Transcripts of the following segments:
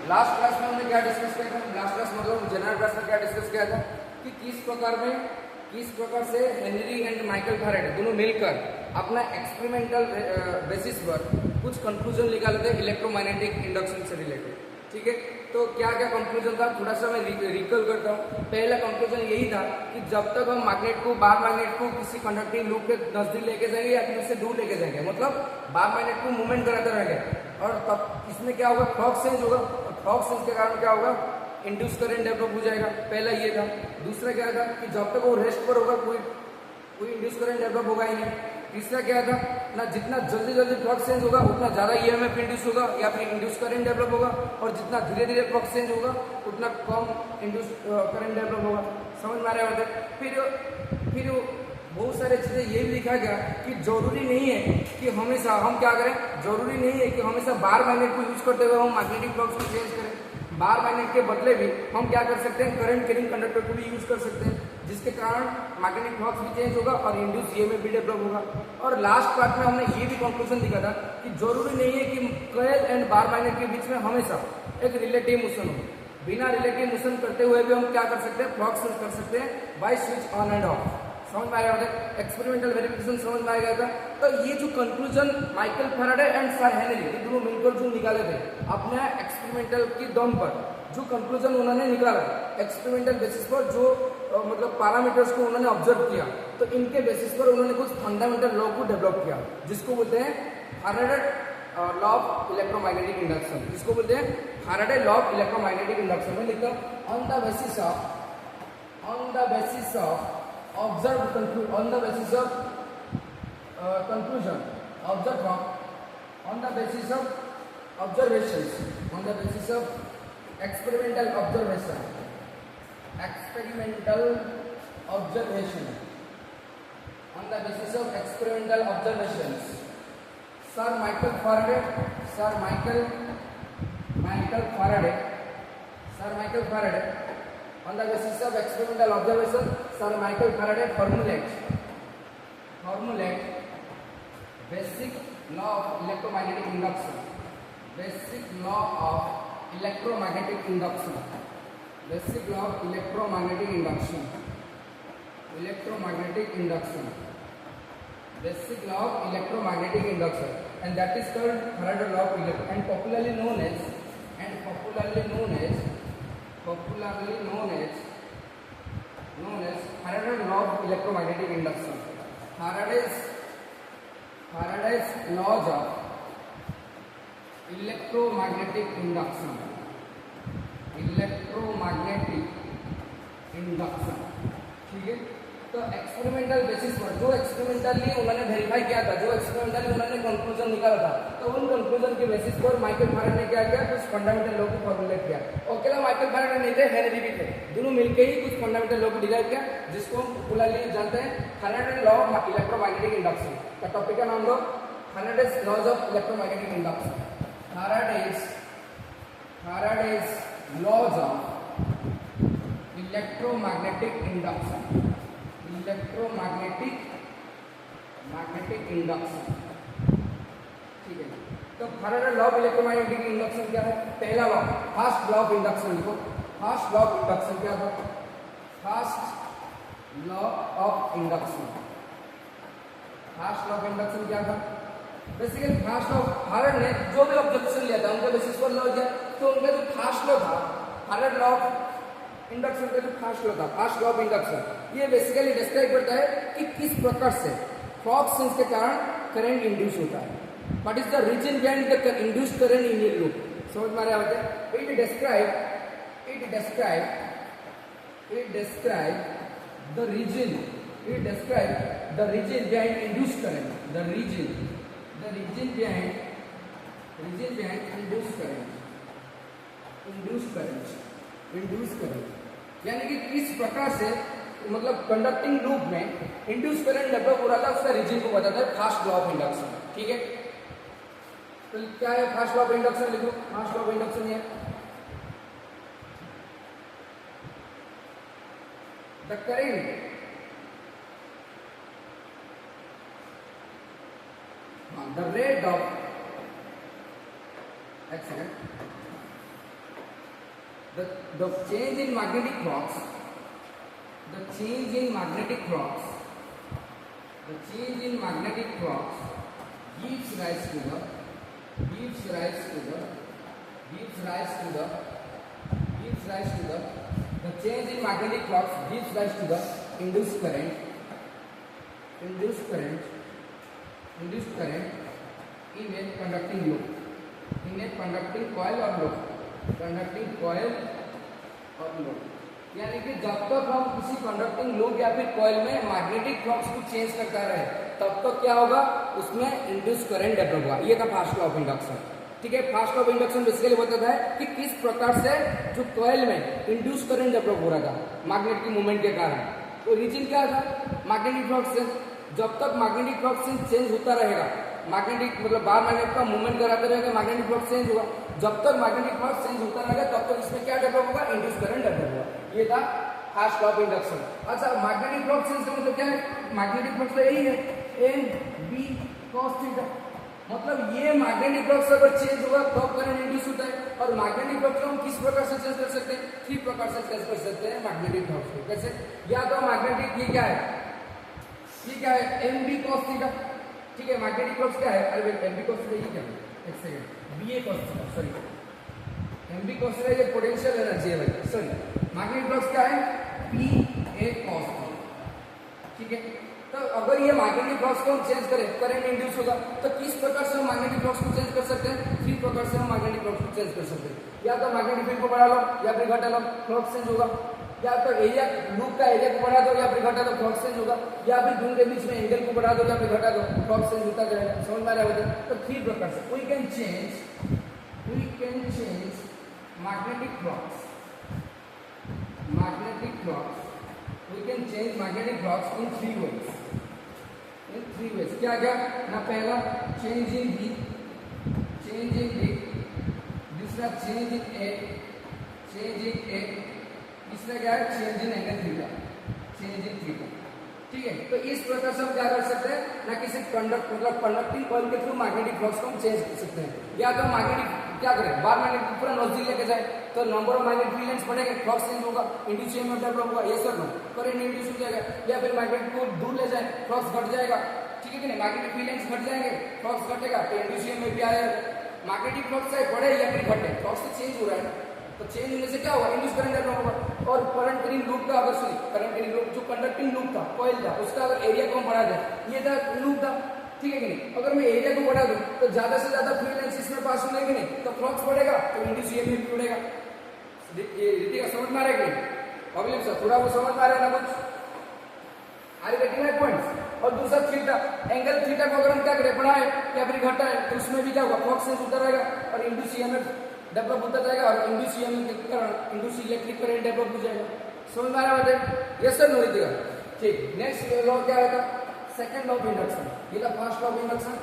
Last class में हमने क्या डिस्कस किया था? लास्ट क्लास मतलब जनरल क्लास में क्या डिस्कस किया था कि किस प्रकार से हेनरी एंड माइकल फैराडे दोनों मिलकर अपना एक्सपेरिमेंटल बेसिस पर कुछ कंक्लूजन निकाले थे इलेक्ट्रोमैग्नेटिक इंडक्शन से रिलेटेड। ठीक है, तो क्या क्या कंक्लूजन था थोड़ा सा मैं रिकॉल करता हूँ। पहला कंक्लूजन यही था कि जब तक हम मैग्नेट को बार मैग्नेट को किसी कंडक्टिंग लूप के नजदीक लेके जाएंगे या फिर उससे दूर लेके जाएंगे, मतलब बार मैग्नेट को मूवमेंट कराते रहेंगे, और तब इसमें क्या होगा, फ्लक्स चेंज होगा। फ्लक्स चेंज के कारण क्या होगा, इंड्यूस करंट डेवलप हो जाएगा। पहला ये था। दूसरा क्या था कि जब तक वो रेस्ट पर होगा कोई इंड्यूस करंट डेवलप होगा ही नहीं। तीसरा क्या था ना, जितना जल्दी जल्दी फ्लक्स चेंज होगा उतना ज्यादा ईएमएफ इंड्यूस होगा या फिर इंड्यूस करंट डेवलप होगा, और जितना धीरे धीरे फ्लक्स चेंज होगा उतना कम इंड्यूस करंट डेवलप होगा। समझ में आ रहा है? फिर बहुत सारी चीजें ये भी लिखा गया कि जरूरी नहीं है कि हमेशा हम क्या करें, जरूरी नहीं है कि हमेशा बार मैग्नेट को यूज करते हुए हम मैग्नेटिक फ्लक्स को चेंज करें। बार मैग्नेट के बदले भी हम क्या कर सकते हैं, करंट कैरिंग कंडक्टर को भी यूज कर सकते हैं, जिसके कारण मैग्नेटिक फ्लक्स भी चेंज होगा और इंड्यूस ईएमएफ भी डेवलप होगा। और लास्ट पार्ट में हमने ये भी कंक्लूजन दिखा था कि जरूरी नहीं है कि कॉइल एंड बार मैग्नेट के बीच में हमेशा एक रिलेटिव मोशन हो। बिना रिलेटिव मोशन करते हुए भी हम क्या कर सकते हैं, फ्लक्स चेंज कर सकते हैं by switch on and off. समझ में आया? एक्सपेरिमेंटल वेरिफिकेशन समझ में आ गया था। तो ये जो conclusion Michael Faraday and sir Henry ये दोनों मिलकर जो निकाले थे अपने एक्सपेरिमेंटल की दम पर, जो कंक्लूजन उन्होंने निकाला एक्सपेरिमेंटल बेसिस पर, जो मतलब पैरामीटर्स को उन्होंने ऑब्जर्व किया, तो इनके बेसिस पर उन्होंने कुछ फंडामेंटल लॉ को डेवलप किया, जिसको बोलते हैं Faraday law of electromagnetic induction. जिसको बोलते हैं Faraday law of electromagnetic induction. में लिखता हूं on the basis of observed conclusion on the basis of conclusion observed from on the basis of observations on the basis of experimental observation on the basis of experimental observations Sir Michael Faraday on the basis of experimental observation, Sir Michael Faraday formulate basic law of electromagnetic induction. Basic law of electromagnetic induction. And that is called Faraday law of electron, and popularly known as Faraday law of electromagnetic induction. Faraday's laws of electromagnetic induction. ठीक है, तो experimental basis पर जो experimentally उन्होंने verify किया था, जो experimentally उन्होंने कंक्लूजन निकाला था, तो उन कंक्लूजन के बेसिस पर माइकल फैराडे ने क्या किया, कुछ फंडामेंटल लॉ को फॉर्मुलेट किया। अकेला माइकल फैराडे नहीं थे, हेनरी भी थे, दोनों मिलकर ही कुछ फंडामेंटल लॉ को डिराइव किया, जिसको हम पॉपुलरली जानते हैं Faraday law of electromagnetic induction. का टॉपिक का नाम लो Faraday's laws of electromagnetic induction. Faraday's laws of electromagnetic induction. ठीक है, तो Faraday law of electromagnetic induction क्या है? पहला law, first law of induction लिखो। फर्स्ट लॉ ऑफ इंडक्शन क्या था? फर्स्ट लॉ ऑफ इंडक्शन क्या था? बेसिकली फर्स्ट लॉ, फैराडे ने जो भी ऑब्जर्वेशन लिया था उनके बेसिस पर लॉ किया, तो उनका जो फर्स्ट लॉ था फैराडे लॉ ऑफ इंडक्शन का, जो फर्स्ट लॉ था, फर्स्ट लॉ ऑफ इंडक्शन, ये बेसिकली डिस्क्राइब करता है कि किस प्रकार से फ्लक्स चेंज के कारण करंट इंड्यूस होता है। What is the reason behind the induced current in a loop? समझ में आ रहा है? It describe the region behind induced current, the region behind induced current, यानी कि किस प्रकार से मतलब कंडक्टिंग लूप में इंड्यूस करंट डेवलप हो रहा था, उसका रीजन को बताता है फर्स्ट लॉ ऑफ इंडक्शन। ठीक है, तो क्या है फर्स्ट लॉ ऑफ इंडक्शन? लिखो फर्स्ट लॉ ऑफ इंडक्शन है the current the rate of the change in magnetic flux, the change in magnetic flux, the change in magnetic flux gives rise to the change in magnetic flux gives rise to the induced current in a conducting loop, in a conducting coil or loop, यानी कि जब तक हम किसी conducting loop या फिर coil में magnetic flux को चेंज करता रहे तब तक क्या होगा, उसमें इंड्यूस करंट डेवलप होगा। ये था फर्स्ट लॉ ऑफ इंडक्शन। ठीक है, first law of induction basically बताता है कि किस प्रकार से जो कॉइल में इंड्यूस करंट डेवलप हो रहा था मैग्नेट की मूवमेंट के कारण। तो रीजन क्या था, मैग्नेटिक फ्लक्स चेंज। जब तक मैग्नेटिक फ्लक्स चेंज होता रहेगा, मैग्नेटिक मतलब बाहर मैग्नेट का मूवमेंट कराते रहेगा, मैग्नेटिक फ्लक्स चेंज होगा। जब तक मैग्नेटिक फ्लक्स चेंज होता रहेगा तब तक इसमें क्या डेवलप होगा, इंड्यूस करंट डेवलप होगा। ये था फर्स्ट लॉ ऑफ इंडक्शन। अच्छा, मैग्नेटिक फ्लक्स चेंज का मतलब क्या है, मैग्नेटिक फ्लक्स तो यही है एन बी कॉस थीटा। मतलब ये मैग्नेटिक फ्लक्स अगर चेंज होगा तब करंट इंड्यूस होता है। और मैग्नेटिक फ्लक्स को हम किस प्रकार से चेंज कर सकते हैं, 3 प्रकार से चेंज कर सकते हैं मैग्नेटिक फ्लक्स को। कैसे, या तो मैग्नेटिक ये क्या है एम बी कॉस थीटा। ठीक है, मैग्नेटिक फ्लक्स क्या है, अरे एम बी कॉस थीटा ये क्या है, एक second, B A cos theta, sorry M B cos theta ये पोटेंशियल एनर्जी है भाई, सॉरी मैग्नेटिक फ्लक्स क्या है, पी ए कॉस थीटा। ठीक है, तो अगर ये मैग्नेटिक फ्लक्स को हम चेंज करें, करंट इंड्यूस होगा। तो किस प्रकार से हम मैग्नेटिक फ्लक्स को चेंज कर सकते हैं, 3 प्रकार से हम मैग्नेटिक फ्लक्स को चेंज कर सकते हैं। या तो मैग्नेटिक फील्ड को बढ़ा लो या फिर घटा लो, फ्लक्स चेंज होगा। या तो एरिया, लूप का एरिया को बढ़ा दो या फिर घटा दो, फ्लक्स चेंज होगा। या फिर दोनों के बीच में एंगल को बढ़ा दो या फिर घटा दो, फ्लक्स चेंज होता जाएगा। समझ में आ रहा है? तो 3 प्रकार से we can change magnetic flux, we can change magnetic flux in 3 ways, क्या ना, पहला चेंज इन B, दूसरा चेंज इन A, तीसरा क्या है, चेंज इन एंगल थीटा। ठीक है, तो इस प्रकार से हम क्या कर सकते हैं ना, किसी कंडक्टिंग कॉइल के थ्रू मैग्नेटिक फ्लक्स को हम चेंज कर सकते हैं। या तो मैग्नेटिक क्या करें, बार मैग्नेट पूरा नजदीक लेके जाए तो number of magnet field length बढ़ेगा, फ्लक्स चेंज होगा, इंड्यूस ईएमएफ डेवलप होगा। ये सर नो, करंट इंड्यूस हो जाएगा। या फिर मैग्नेट को दूर ले जाए, फ्लक्स घट जाएगा। ठीक है कि नहीं, मैग्नेटिक फील्ड लेंथ घट जाएंगे, फ्लक्स घटेगा तो इंड्यूस ईएमएफ भी आएगा। मैग्नेटिक फ्लक्स चाहे बढ़े या फिर घटे, फ्लक्स से चेंज हो रहा है, तो चेंज होने से क्या होगा, इंड्यूस करंट डेवलप होगा। और करंट करिंग लूप का अगर करंट करिंग लूप जो कंडक्टिंग लूप था, कॉइल था, उसका अगर एरिया को हम बढ़ा दें, ये था लूप था। ठीक है कि नहीं, अगर मैं एरिया को बढ़ा दूं तो ज्यादा से ज्यादा फील्ड लेंथ इसमें पास होने की नहीं, तो फ्लक्स बढ़ेगा तो इंड्यूस ईएमएफ भी बढ़ेगा। ये रीति का समझ में आ रहा है कि नहीं? अगले सर थोड़ा वो समझ में आ रहा है ना कुछ, are you getting my points? और दूसरा थीटा, एंगल थीटा को अगर हम क्या करें, बढ़ाए या फिर घटाए तो उसमें भी क्या होगा, फ्लक्स चेंज होता रहेगा और इंड्यूस ईएमएफ डेवलप होता जाएगा। और इंड्यूस ईएमएफ के कारण इंड्यूस इलेक्ट्रिक करंट डेवलप हो जाएगा। समझ में आ रहा है? यस सर, नो रीति का। ठीक, नेक्स्ट लॉ क्या रहेगा, सेकंड लॉ ऑफ इंडक्शन। ये था फर्स्ट लॉ ऑफ इंडक्शन,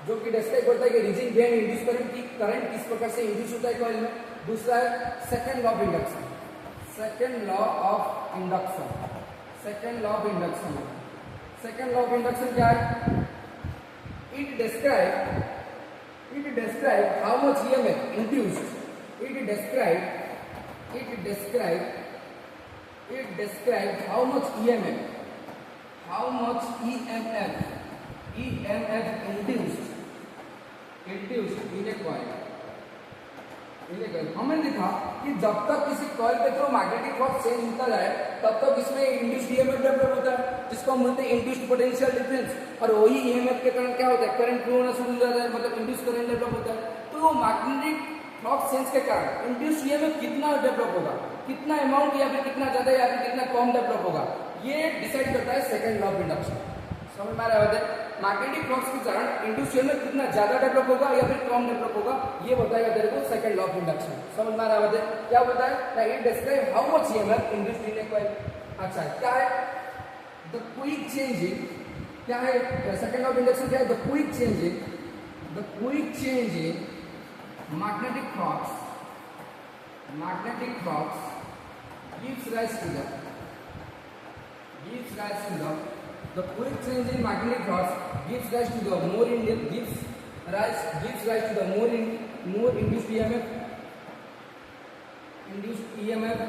जो कि डिस्क्राइब करता है कि रीजन बिहाइंड इंड्यूस करंट की करंट किस प्रकार से इंड्यूस होता है कॉइल में। दूसरा है second law of induction. Second law of induction क्या है, it describe how much EMF induced, it describe how much EMF induced in a coil। हमने देखा कि जब तक किसी कॉइल के थ्रू मैग्नेटिक फ्लक्स चेंज होता जाए तब तक इसमें इंड्यूस्ड ईएमएफ डेवलप होता है, जिसको हम बोलते हैं इंड्यूस्ड पोटेंशियल डिफरेंस। और वही ईएमएफ के कारण क्या होता है, करंट फ्लो होना शुरू हो जाता है, मतलब इंड्यूस्ड करंट डेवलप होता है। तो मैग्नेटिक फ्लक्स चेंज के कारण इंड्यूस्ड ईएमएफ कितना डेवलप होगा, कितना अमाउंट या फिर कितना ज्यादा या फिर कितना कम डेवलप होगा, ये डिसाइड करता है सेकंड लॉ ऑफ इंडक्शन। समझ में आ रहा है? मैग्नेटिक फ्लक्स के कारण इंड्यूस्ड ईएमएफ कितना ज्यादा डेवलप होगा या फिर कम डेवलप होगा, ये बताएगा तेरे को सेकंड लॉ ऑफ इंडक्शन। समझ में आ रहा है? क्या होता है, it describe how much EMF induced in A coil. अच्छा, क्या है द क्विक चेंजिंग, क्या है सेकंड लॉ ऑफ इंडक्शन, क्या है the quick changing magnetic flux gives rise to the quick change in magnetic flux gives rise to the more induced EMF induced EMF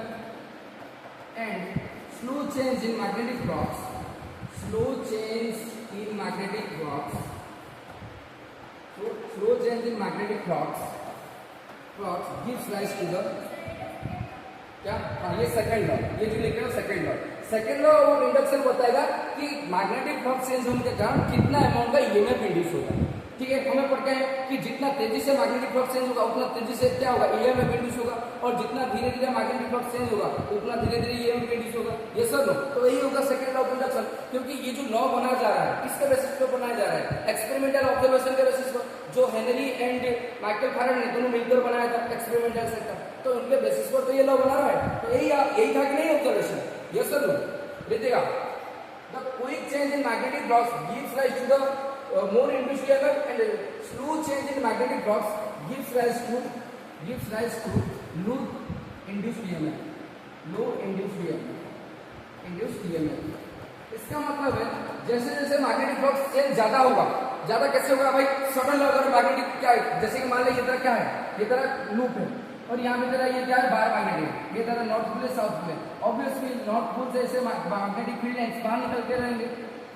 and slow change in magnetic flux, slow change in magnetic flux, so slow change in magnetic flux gives rise to the क्या, हाँ ये second law, ये जो लिख रहे हो second law. Second law और induction बताएगा कि मैग्नेटिक फ्लक्स चेंज होने के कारण कितना अमाउंट का ईएमएफ इंड्यूस होगा। ठीक है, हमें पढ़ते हैं कि जितना तेजी से मैग्नेटिक फ्लक्स चेंज होगा उतना तेजी से क्या होगा, ईएमएफ इंड्यूस होगा, और जितना धीरे धीरे मैग्नेटिक फ्लक्स चेंज होगा उतना धीरे धीरे ईएमएफ इंड्यूस होगा। ये सब तो यही होगा सेकंड लॉ ऑफ इंडक्शन। क्योंकि ये जो लॉ बनाया जा रहा है किसके बेसिस पे बनाया जा रहा है, एक्सपेरिमेंटल ऑब्जर्वेशन के बेसिस पर, जो हेनरी एंड माइकल फैराडे ने दोनों मिलकर बनाया था एक्सपेरिमेंटल सेटअप, तो उनके बेसिस पर तो ये लॉ बना रहा है। तो यही था कि नहीं ऑब्जर्वेशन, ये सब देखिएगा। The quick change in magnetic flux gives rise to the more induced EMF and slow change in magnetic flux gives rise to low induced EMF, induced EMF। इसका मतलब है जैसे जैसे मैग्नेटिक फ्लक्स चेंज ज्यादा होगा, ज्यादा कैसे होगा भाई, सडन अगर मैग्नेटिक क्या है, जैसे कि मान लीजिए ये तरह क्या है, ये तरह लूप है और यहाँ पे तरह ये क्या है, बाहर मैग्नेटिक, ये तरह north pole south pole. Obviously north pole से ऐसे मैग्नेटिक फील्ड लाइंस बाहर निकलते रहेंगे।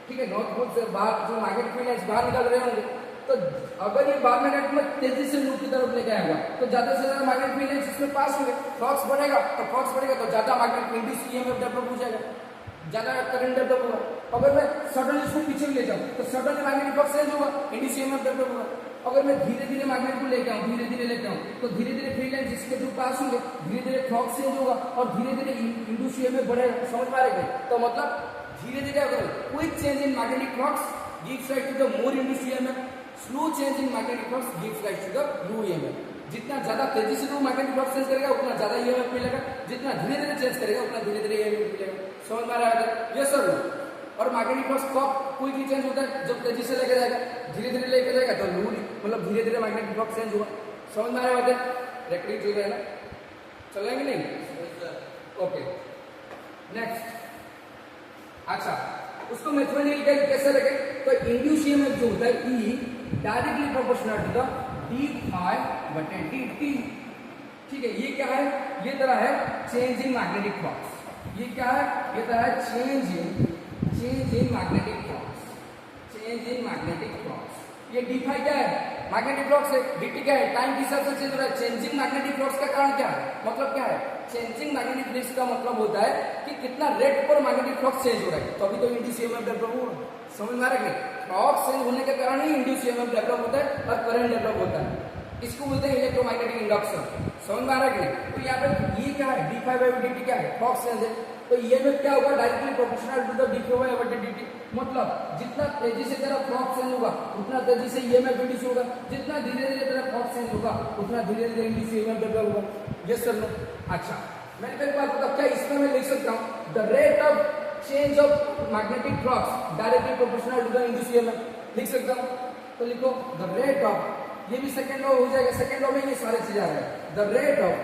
ठीक है, नॉर्थ पोल से बाहर जो मैग्नेटिक फील्ड लाइंस बाहर निकल रहे होंगे, तो अगर ये बाहर मैग्नेटिक में तेजी से लूप की तरफ लेके आएगा तो ज्यादा से ज्यादा मैग्नेटिक फील्ड लाइंस इसमें पास होंगे, फ्लक्स बढ़ेगा तो ज्यादा मैग्नेटिक इंड्यूस्ड ईएमएफ डेवलप हो जाएगा, ज्यादा करंट डेवलप होगा। अगर मैं सडनली इसको पीछे ले जाऊं तो सडनली मैग्नेटिक फ्लक्स चेंज होगा, इंड्यूस्ड ईएमएफ डेवलप होगा। अगर मैं धीरे धीरे मैग्नेट को लेके आऊं तो धीरे धीरे फील्ड लाइंस इसके थ्रू पास होंगे, धीरे धीरे फ्लक्स चेंज होगा और धीरे धीरे इंड्यूस्ड ईएमएफ बढ़ेगा। समझ पा रहे हैं? तो मतलब धीरे धीरे अगर quick change in magnetic flux gives rise to the more induced EMF, slow change in magnetic flux gives rise to the low EMF. जितना ज्यादा तेजी से वो मैग्नेटिक फ्लक्स चेंज करेगा उतना ज्यादा ईएमएफ मिलेगा, जितना धीरे धीरे चेंज करेगा उतना धीरे धीरे ईएमएफ मिलेगा। समझ में आ रहा है? ये सर। और मैग्नेटिक फ्लक्स कब क्विकली चेंज होता है, जब तेजी से लेके जाएगा, धीरे धीरे लेके जाएगा तो लो, मतलब धीरे धीरे मैग्नेटिक फ्लक्स चेंज होगा। समझ में आ रहा है? रेकॉर्डिंग जो है ना, चलेंगे नहीं? Okay, next. अच्छा, उसको मैथमेटिकली कैसे रखें, तो इंड्यूस्ड ईएमएफ जो होता है E directly proportional to the d∅/dt। ठीक है, ये क्या है, ये तरह है चेंज इन मैग्नेटिक फ्लक्स। ये क्या है, ये तरह है चेंज इन मैग्नेटिक फ्लक्स। ये d∅ क्या है, मैग्नेटिक फ्लक्स है, dt क्या है, टाइम के हिसाब से चेंज हो रहा है। चेंजिंग मैग्नेटिक फ्लक्स का कारण क्या है, मतलब क्या है, चेंजिंग मैग्नेटिक फ्लक्स का मतलब होता है कि कितना रेट पर मैग्नेटिक फ्लक्स चेंज हो रहा है, तभी तो इंड्यूस्ड ईएमएफ डेवलप हो रहा है। समझ में आ रहा है? फ्लक्स चेंज होने के कारण ही इंड्यूस्ड ईएमएफ डेवलप होता है और करंट डेवलप होता है। इसको बोलते हैं इलेक्ट्रोमैग्नेटिक इंडक्शन। समझ में आ रहा है? तो यहाँ पे ये क्या है, d∅/dt क्या है, फ्लक्स चेंज है। तो ईएमएफ क्या होगा, directly proportional to the d∅/dt। मतलब जितना तेजी से तेरा फ्लक्स चेंज होगा उतना तेजी से ईएमएफ इंड्यूस होगा, जितना धीरे धीरे तेरा फ्लक्स चेंज होगा उतना धीरे धीरे इंड्यूस ईएमएफ डेवलप होगा। Yes sir, no? अच्छा, मैंने फिर बात बता, क्या इसमें मैं लिख सकता हूँ the rate of change of magnetic flux directly proportional to the induced EMF लिख सकता हूँ। तो लिखो द रेट ऑफ, ये भी सेकंड लॉ हो जाएगा, सेकंड लॉ में ये सारे चीज आ रहे हैं। The rate of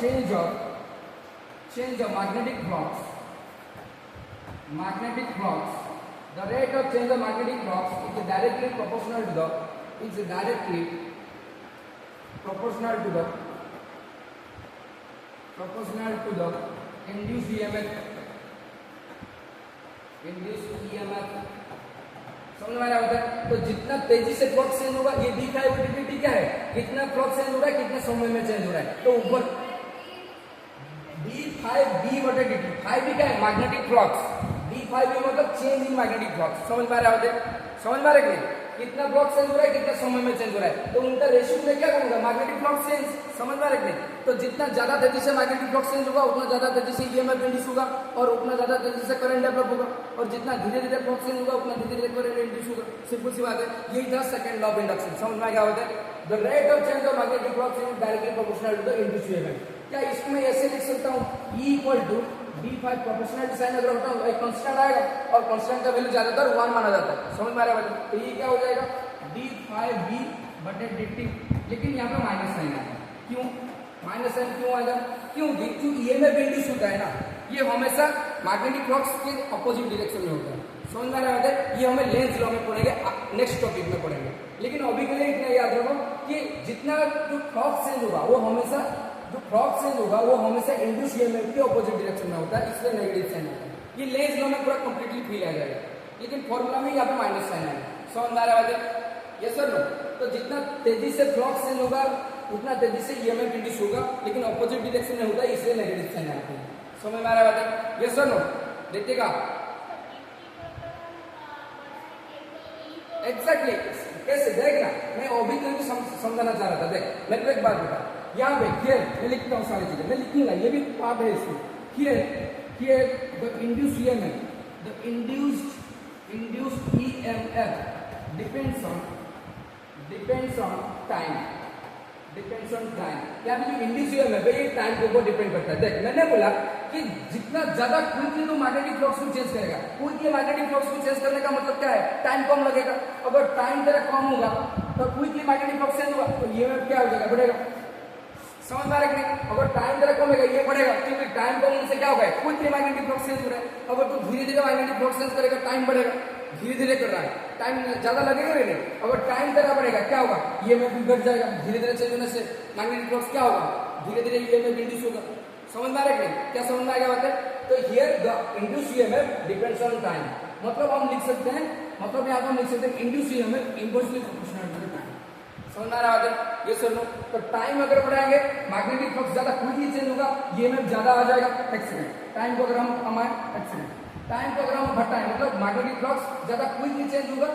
change of magnetic flux, the rate of change of magnetic flux is directly proportional to the induced EMF। समझ में आ रहा है? तो जितना तेजी से फ्लक्स चेंज होगा, ये d∅/dt क्या है, कितना फ्लक्स चेंज हो रहा है, कितने समय में चेंज हो रहा है। तो ऊपर d∅b/dt, फाइव भी क्या है, मैग्नेटिक फ्लक्स, d∅b मतलब चेंज इन मैग्नेटिक फ्लक्स। समझ में आ रहा है? समझ में आ रहा है? कितना फ्लक्स चेंज हो रहा है, कितना समय में चेंज हो रहा है, तो उनका रेशियो में क्या करूंगा, मैग्नेटिक फ्लक्स चेंज। समझ में आ रहा है? तो जितना ज्यादा तेजी से मैग्नेटिक फ्लक्स चेंज होगा उतना ज्यादा तेजी से ईएमएफ इंड्यूस होगा और उतना ज्यादा तेजी से करंट डेवलप होगा, और जितना धीरे धीरे फ्लक्स चेंज होगा उतना धीरे धीरे करंट इंड्यूस होगा। सिंपल सी बात है, यही था सेकंड लॉ ऑफ इंडक्शन। समझ में क्या होता है, the rate of change of magnetic flux is directly proportional to the induced EMF. क्या इसमें ऐसे लिख सकता हूँ, E = d∅, प्रोपोर्शनल साइन अगर होता है एक कांस्टेंट आएगा और कांस्टेंट का वैल्यू ज्यादातर 1 माना जाता है। समझ में आ रहा है? तो ये क्या हो जाएगा, d∅b/dt। लेकिन यहाँ पे माइनस साइन आएगा, क्यों माइनस साइन क्यों आएगा, क्योंकि जो ईएमएफ इंड्यूस होता है ना, ये हमेशा मैग्नेटिक फ्लक्स के अपोजिट डायरेक्शन में होता है। समझ में आ रहा है? ये हमें लेंज लॉ में पढ़ेंगे, नेक्स्ट टॉपिक में पढ़ेंगे। लेकिन अभी के लिए इतना याद रखो कि जितना जो फ्लक्स चेंज होगा वो हमेशा जो फ्लक्स चेंज होगा वो हमेशा इंड्यूस ईएमएफ के ऑपोजिट डायरेक्शन में होता है, इसलिए नेगेटिव साइन आता है। ये लेंज लॉ में पूरा कंप्लीटली फील आ जाएगा, लेकिन फॉर्मूला में यहाँ पे माइनस साइन आएगा। समझ में आ रहा है? Yes sir no? तो जितना तेजी से फ्लक्स चेंज होगा उतना तेजी से ईएमएफ इंड्यूस होगा, लेकिन ऑपोजिट डायरेक्शन में होता है, इसलिए नेगेटिव साइन आती है। समझ में आ रहा है? Yes sir no? देखिएगा एग्जैक्टली कैसे देखना, मैं अभी तो समझाना चाह रहा था। देख मेरे को एक बात बता, यहाँ पे हियर मैं लिखता हूँ सारी चीजें, मैं लिखूंगा, ये भी पार्ट है इसमें। Here the induced EMF, the induced EMF depends on time. यहाँ पे जो इंड्यूस ईएमएफ है ये टाइम के ऊपर डिपेंड करता है। देख मैंने बोला कि जितना ज्यादा क्विकली तो मैग्नेटिक फ्लक्स को चेंज करेगा, क्विकली मैग्नेटिक फ्लक्स को चेंज करने का मतलब क्या है, टाइम कम लगेगा। अगर टाइम तेरा कम होगा तो क्विकली मैग्नेटिक फ्लक्स चेंज होगा तो ईएमएफ क्या हो जाएगा, बढ़ेगा। समझ में आ रहा है कि नहीं? अगर टाइम तेरा कम होगा ये बढ़ेगा, क्योंकि टाइम कम होने से क्या होगा, क्विकली मैग्नेटिक फ्लक्स चेंज हो रहा है। अगर तू धीरे धीरे मैग्नेटिक फ्लक्स चेंज करेगा टाइम बढ़ेगा, धीरे धीरे कर रहा है टाइम ज्यादा लगेगा नहीं। अगर टाइम तेरा बढ़ेगा क्या होगा, ईएमएफ भी घट जाएगा। धीरे धीरे चेंज होने से मैग्नेटिक फ्लक्स क्या होगा, धीरे धीरे ईएमएफ इंड्यूस होगा। समझ में आ रहा है कि क्या समझ में आ गया बात है? तो here the induce EMF depends on time, मतलब हम लिख सकते हैं, मतलब यहाँ पे हम लिख सकते हैं induce EMF inversely proportional to time. समझ में आ रहा है? ये सर नो? तो टाइम अगर बढ़ाएंगे मैग्नेटिक फ्लक्स ज्यादा क्विकली चेंज होगा, ईएमएफ ज्यादा आ जाएगा। एक्सीडेंट टाइम को अगर हम कमाएं, एक्सीडेंट टाइम को अगर हम घटाएं, मतलब मैग्नेटिक फ्लक्स ज्यादा क्विकली चेंज होगा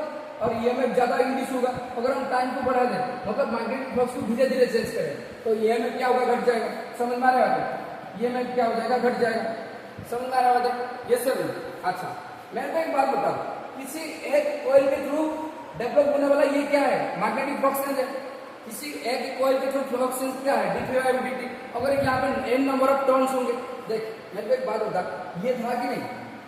और ईएमएफ ज्यादा इंड्यूस होगा। अगर हम टाइम को बढ़ा दें, मतलब मैग्नेटिक फ्लक्स को धीरे धीरे चेंज करें, तो ईएमएफ क्या होगा, घट जाएगा। समझ में आ रहा है? ईएमएफ क्या हो जाएगा, घट जाएगा। समझ में आ रहा है? ये सर। अच्छा मैं तो एक बात बताऊं, किसी एक कॉइल के थ्रू डेवलप होने वाला ये क्या है, मैग्नेटिक फ्लक्स चेंज है। किसी एक कॉइल के थ्रू फ्लक्स चेंज क्या है, dφ/dt। अगर यहाँ पे n नंबर ऑफ टर्न्स होंगे, देख मैं तो एक बात बता, ये था कि नहीं,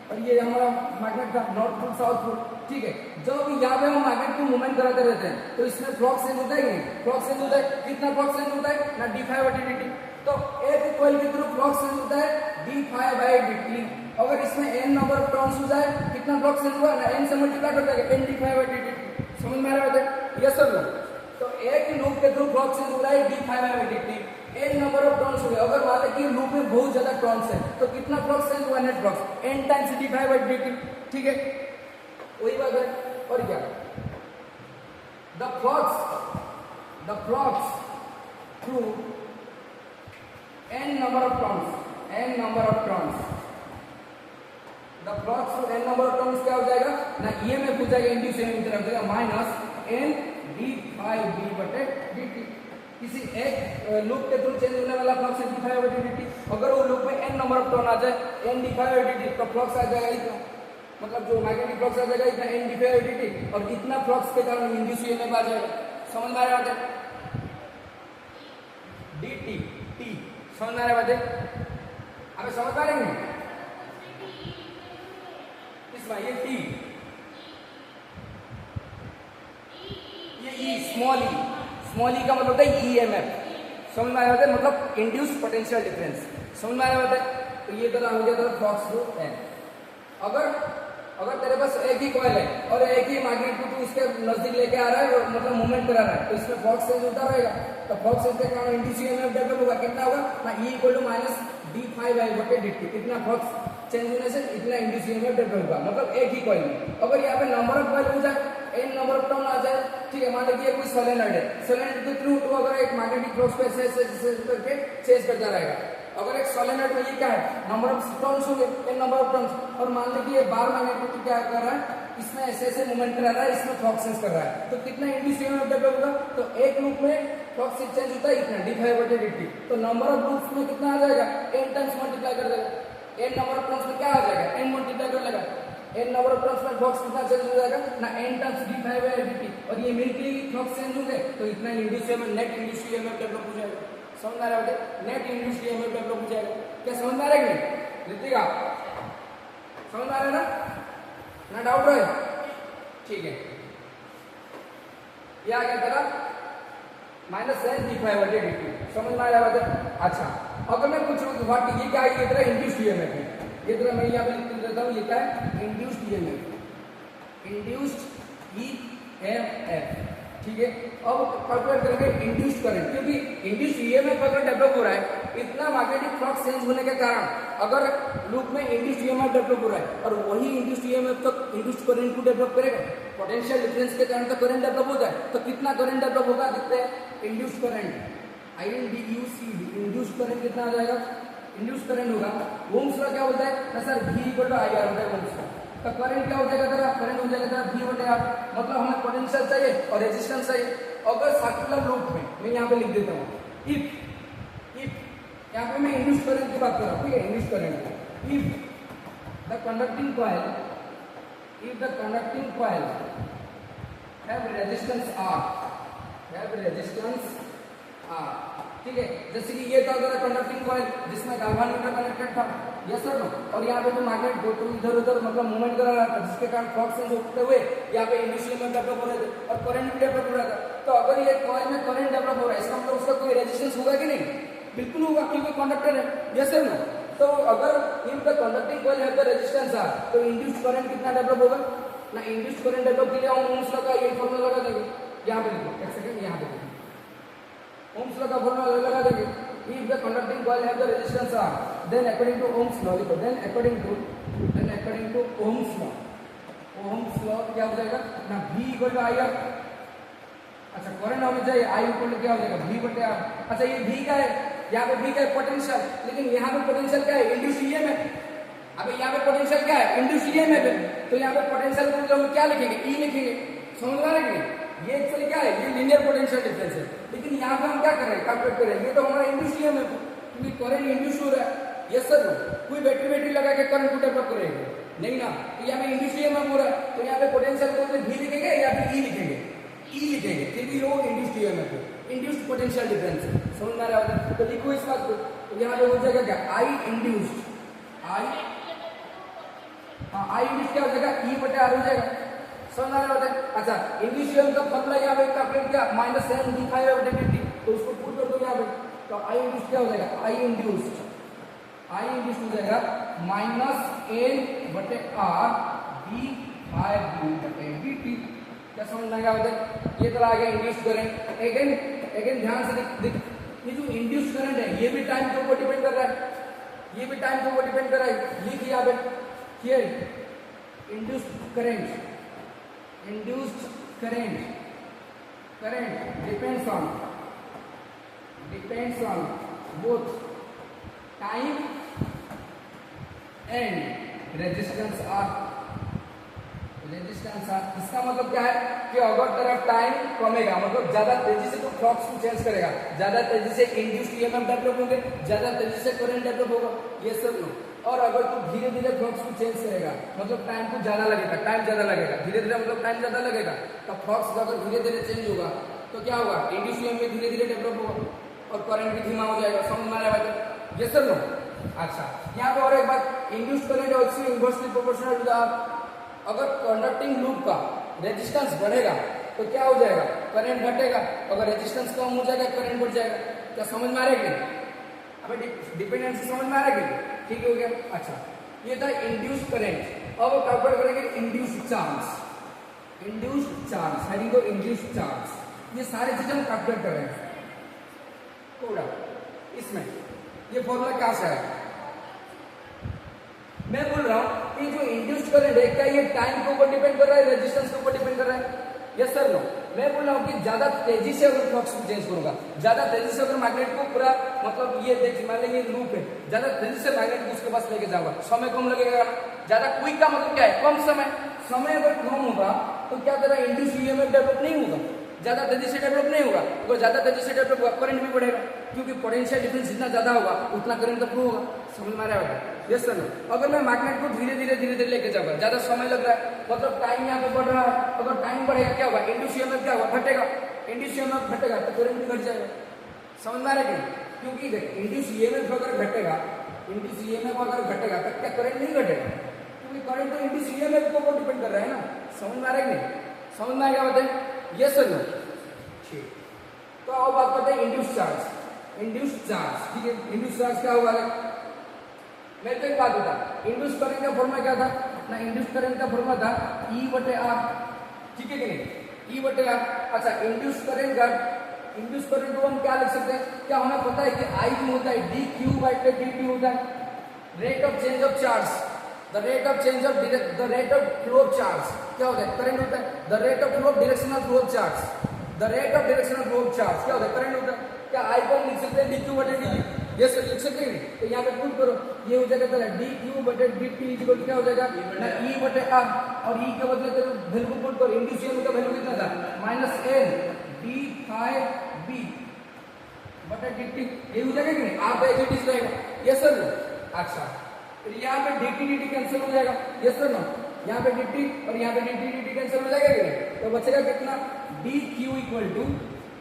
और ये हमारा मैग्नेट था नॉर्थ पोल साउथ पोल, ठीक है। जब यहाँ पे हम मैग्नेट को मूवमेंट कराते रहते हैं तो इसमें फ्लक्स चेंज होता है कि नहीं, फ्लक्स चेंज होता है। कितना फ्लक्स चेंज होता है ना, dφ/dt। तो एक कॉइल के थ्रू फ्लक्स चेंज होता है dφ/dt। अगर इसमें n नंबर ऑफ टर्न्स हो जाए, कितना फ्लक्स चेंज हुआ ना, n से मल्टीप्लाई कर देंगे, n dφ/dt। समझ में आ रहा है? Yes sir no? तो एक लूप के थ्रू फ्लक्स चेंज हो रहा है dφ/dt, n number of turns हो गए। अगर मान लें कि लूप में बहुत ज्यादा टर्न्स है तो कितना फ्लक्स चेंज हुआ, net flux n times dφ/dt, ठीक है। वही बात है। और क्या, the flux through n number of turns, the flux through n number of turns क्या हो जाएगा ना, ईएमएफ हो जाएगा इंड्यूस ईएमएफ की तरफ जाएगा माइनस n dφ/dt। किसी एक लूप के थ्रू चेंज होने वाला फ्लक्स है dφ/dt। अगर वो लूप में n नंबर ऑफ टर्न आ जाए, n dφ/dt, तो फ्लक्स आ जाएगा इतना, मतलब जो मैग्नेटिक फ्लक्स आ जाएगा इतना n dφ/dt, और इतना फ्लक्स के कारण इंड्यूस ईएमएफ आ जाएगा। समझ में आ रहा है? dt t। समझ में आ रहा है? अबे समझ पा रहे हैं इसमें, ये t, ये e, स्मॉल ई का मतलब होता है ईएमएफ। समझ में आ रहा है? मतलब इंड्यूस पोटेंशियल डिफरेंस। समझ में आ रहा है? तो ये तरह हो गया था फ्लक्स थ्रू n। अगर तेरे पास एक ही कॉइल है और एक ही मैग्नेट को उसके नजदीक लेके आ रहा है, मतलब मूवमेंट करा रहा है, तो इसमें फ्लक्स चेंज होता रहेगा। तो फ्लक्स चेंज के कारण इंड्यूस ईएमएफ डेवलप होगा। कितना होगा ना, E = -dφ/dt। इतना फ्लक्स चेंज होने से इतना इंड्यूस ईएमएफ डेवलप होगा, मतलब एक ही कॉइल में। अगर यहाँ पे नंबर ऑफ कॉइल हो जाए, n नंबर ऑफ टर्न आ जाए, ठीक है। मान लीजिए कोई सोलेनॉइड है, सोलेनॉइड के थ्रू तो अगर एक मैग्नेटिक फ्लक्स को ऐसे करके चेंज करता रहेगा। अगर एक सोलेनॉइड में ये क्या है, नंबर ऑफ टर्न्स होंगे, n नंबर ऑफ टर्न्स, और मान लीजिए बार मैग्नेट को क्या कर रहा है, इसमें ऐसे मूवमेंट करा रहा है, इसमें फ्लक्स चेंज कर रहा है, तो कितना इंड्यूस ईएमएफ डेवलप होगा। तो एक लूप में फ्लक्स चेंज होता है इतना dφ/dt, तो नंबर ऑफ लूप्स में कितना आ जाएगा, n टाइम्स मल्टीप्लाई कर देगा। n नंबर ऑफ टर्न्स में क्या आ जाएगा, n मल्टीप्लाई कर लेगा। n नंबर ऑफ टर्न्स में फ्लक्स कितना चेंज हो जाएगा ना, n टाइम्स dφ/dt, और ये मिलके फ्लक्स चेंज होंगे तो इतना induce EMF, net induce EMF develop हो जाएगा। समझ आ रहा है? नेट इंड्यूस ईएमएफ डेवलप हो जाएगा। क्या समझ में आ रहा है कि नहीं ऋतिका? समझ में आ रहा है ना डाउट है? ठीक है। ये आ गया तेरा -n dφ/dt। समझ में आ रहा है? अच्छा अगर मैं पूछूं व्हाट, ये क्या है, ये तेरा इंड्यूस्ड ईएमएफ है। ये तेरा मैं यहाँ पे लिख देता हूँ, ये क्या है, इंड्यूस्ड ईएमएफ, इंड्यूस्ड ईएमएफ, ठीक है। अब कैलकुलेट करेंगे इंड्यूस्ड करंट, क्योंकि इंड्यूस्ड ईएमएफ अगर डेवलप हो रहा है इतना मैग्नेटिक फ्लक्स चेंज होने के कारण, अगर लूप में इंड्यूस्ड ईएमएफ डेवलप हो रहा है और वही इंड्यूस्ड ईएमएफ तो इंड्यूस्ड करंट को डेवलप करेगा, पोटेंशियल डिफरेंस के कारण तो करंट डेवलप होता है, तो कितना करंट डेवलप होगा देखते हैं। Induced current INDUCD, induced current कितना आ जाएगा, इंड्यूस्ड करंट होगा, ओम्स लॉ क्या होता है ना sir, V equal to IR होता है ओम्स लॉ। तो करंट क्या हो जाएगा तेरा, करंट हो जाएगा तेरा V बटे R, मतलब हमें पोटेंशियल चाहिए और रेजिस्टेंस चाहिए। अगर सर्कुलर लूप में मैं यहाँ पे लिख देता हूँ, इफ यहाँ पे मैं इंड्यूस्ड करंट की बात कर रहा हूँ, ठीक है, induced current, if the conducting coil have resistance R, ठीक है। जैसे कि ये था अगर कंडक्टिंग कॉइल जिसमें गाल्वानीमीटर कनेक्टेड था, यस सर नो, और यहाँ पे जो मैग्नेट तो इधर उधर मतलब मूवमेंट कर रहा था, जिसके कारण फ्लक्स चेंज होते हुए यहाँ पे इंड्यूस्ड ईएमएफ डेवलप हो रहे थे और करंट भी डेवलप हो रहा था। तो अगर ये कॉइल में करंट डेवलप हो रहा है, इसका मतलब उसका कोई रेजिस्टेंस होगा कि नहीं, बिल्कुल होगा, क्योंकि कंडक्टर है, यस सर नो। तो अगर in the conducting coil have the resistance R, तो इंड्यूस्ड करंट कितना डेवलप होगा ना, इंड्यूस्ड करंट डेवलप के लिए हम ओम्स लॉ का ये फॉर्मूला लगा देंगे, यहाँ पे लिखो, एक सेकंड यहाँ पे ओम्स लॉ का फॉर्मूला लगा देंगे। If the conducting coil have the resistance R, then according to Ohm's law लिखो, then according to Ohm's law क्या हो जाएगा ना, V इक्वल टू IR। अच्छा करंट हमें चाहिए, I इक्वल टू क्या हो जाएगा V बटे R। अच्छा ये V का है, यहाँ पे V का है पोटेंशियल, लेकिन यहाँ पे पोटेंशियल क्या है, इंड्यूस्ड ईएमएफ। अब यहाँ पे पोटेंशियल क्या है, इंड्यूस्ड ईएमएफ है, तो यहाँ पे पोटेंशियल को हम क्या लिखेंगे, E लिखेंगे, समझ में आ रहा है। ये एक्चुअली क्या है, ये लीनियर पोटेंशियल डिफरेंस है, लेकिन यहाँ पे हम क्या कर रहे हैं, कैलकुलेट कर रहे हैं, ये तो हमारा इंड्यूस्ड ईएमएफ है, क्योंकि करंट इंड्यूस हो रहा है, यस सर। कोई बैटरी लगा के करंट को डेवलप करेगा नहीं ना, तो यहाँ पे इंड्यूस्ड ईएमएफ हो रहा है, तो यहाँ पे पोटेंशियल को V लिखेंगे या फिर E लिखेंगे, क्योंकि वो इंड्यूस्ड ईएमएफ है, इंड्यूस्ड पोटेंशियल डिफरेंस है, समझ में आ रहा है। तो लिखो इस बात को, तो यहाँ पे हो जाएगा क्या, I इंड्यूस्ड क्या हो जाएगा, E बटे R हो जाएगा, समझ आ रहा है। अच्छा इंग्लिश का फॉर्मूला यहाँ पे कैलकुलेट किया -10 d∅/dt, तो उसको पुट कर दो यहाँ पे, तो I इंड्यूस्ड क्या हो जाएगा, I इंड्यूस्ड हो जाएगा -N बटे R d∅dt, क्या समझ में आ गया। ये तरह आ गया इंड्यूस्ड करंट। अगेन ध्यान से देख, ये जो इंड्यूस्ड करंट है ये भी टाइम के ऊपर डिपेंड कर रहा है, लिख यहाँ पे here induced current depends on both time and resistance R। इसका मतलब क्या है कि अगर तेरा टाइम कमेगा, मतलब ज्यादा तेजी से तो फ्लक्स को चेंज करेगा, ज्यादा तेजी से इंड्यूस्ड ईएमएफ डेवलप होंगे, ज्यादा तेजी से करंट डेवलप होगा, ये सब लो। और अगर तू धीरे धीरे फ्लक्स को चेंज करेगा, मतलब टाइम को ज्यादा लगेगा, धीरे धीरे मतलब टाइम ज्यादा लगेगा, तो फ्लक्स अगर धीरे धीरे चेंज होगा तो क्या होगा, इंड्यूस्ड ईएमएफ धीरे धीरे डेवलप होगा और करंट भी धीमा हो जाएगा, समझ में आ रहा है, ये सब लो। अच्छा यहाँ पे और एक बात, induced current also inversely proportional to the R। अगर कंडक्टिंग लूप का रेजिस्टेंस बढ़ेगा तो क्या हो जाएगा, करंट घटेगा, अगर रेजिस्टेंस कम हो जाएगा करंट बढ़ जाएगा। क्या समझ में आ रहा है, अभी डिपेंडेंसी समझ में आ रहा है, ठीक हो गया। अच्छा ये था इंड्यूस्ड करंट। अब कैलकुलेट करेंगे इंड्यूस्ड चार्ज, हेडिंग को इंड्यूस्ड चार्ज। ये सारी चीजें हम कैलकुलेट कर रहे हैं थोड़ा। इसमें ये फॉर्मूला क्या से है, मैं बोल रहा हूं कि जो इंड्यूस्ड करंट है क्या ये टाइम के ऊपर डिपेंड कर रहा है, रेजिस्टेंस के ऊपर डिपेंड कर रहा है, यस सर नो। मैं बोल रहा हूँ कि ज्यादा तेजी से अगर फ्लक्स को चेंज करूंगा, ज्यादा तेजी से अगर मैग्नेट को पूरा मतलब ये देख मान लीजिए ये लूप है, ज्यादा तेजी से मैग्नेट को उसके पास लेके जाऊंगा, समय कम लगेगा। ज्यादा क्विक का मतलब क्या है, कम समय अगर कम होगा तो क्या तेरा इंड्यूस्ड ईएमएफ डेवलप नहीं होगा, ज्यादा तेजी से डेवलप नहीं होगा। अगर ज्यादा तेजी से डेवलप होगा करंट भी बढ़ेगा, क्योंकि पोटेंशियल डिफरेंस जितना ज्यादा होगा उतना करंट तो फ्लो होगा, समझ में आ रहा है। Yes sir. अगर मैं मैग्नेट को धीरे धीरे लेके जाऊंगा, ज्यादा समय लग रहा है, मतलब टाइम यहाँ पे बढ़ रहा है, अगर टाइम बढ़ेगा क्या होगा, इंड्यूस्ड ईएमएफ क्या होगा, घटेगा, तो करंट भी घट जाएगा, समझ में आ रहा है। क्योंकि इंड्यूस्ड ईएमएफ अगर घटेगा तो क्या करंट नहीं घटेगा, क्योंकि करंट तो इंड्यूस्ड ईएमएफ के ऊपर डिपेंड कर रहा है ना, समझ में आ रहा है नहीं, समझ में आ गया बताइए, यस सर नो। ठीक, तो अब बात करते हैं इंड्यूस्ड चार्ज, ठीक है। इंड्यूस्ड चार्ज क्या होगा, मैं तो एक बात बता, इंड्यूस्ड करंट का फॉर्मूला क्या था ना, इंड्यूस्ड करंट का फॉर्मूला था E/R, ठीक है कि नहीं। ई बटे आर। अच्छा इंड्यूस करेंट को हम क्या लिख सकते हैं, क्या हमें पता है कि आई भी होता है D Q by D T होता है, rate of change of charge, the rate of flow of charge क्या होता है, करंट होता है, the rate of flow of directional flow of charge, the rate of directional flow of charge क्या होता है, करंट होता है। क्या आई को हम लिख सकते हैं डी क्यू बटे डी टी, ये सर लिख सकते हैं। तो यहाँ पे पुट करो, ये हो जाएगा तेरा डी क्यू बटे डी टी इक्वल क्या हो जाएगा ना ई बटे आर, और ई के बदले तेरे वैल्यू को पुट करो, इंड्यूस का वैल्यू कितना था minus N d phi B बटे डी टी, ये हो जाएगा कि नहीं, आर बाई डी टी रहेगा, यस सर। अच्छा फिर यहाँ पे डी टी कैंसिल हो जाएगा, यस सर ना, यहाँ पे डी टी और यहाँ पे डी टी कैंसिल हो जाएगा कि नहीं, तो बचेगा कितना डी क्यू इक्वल टू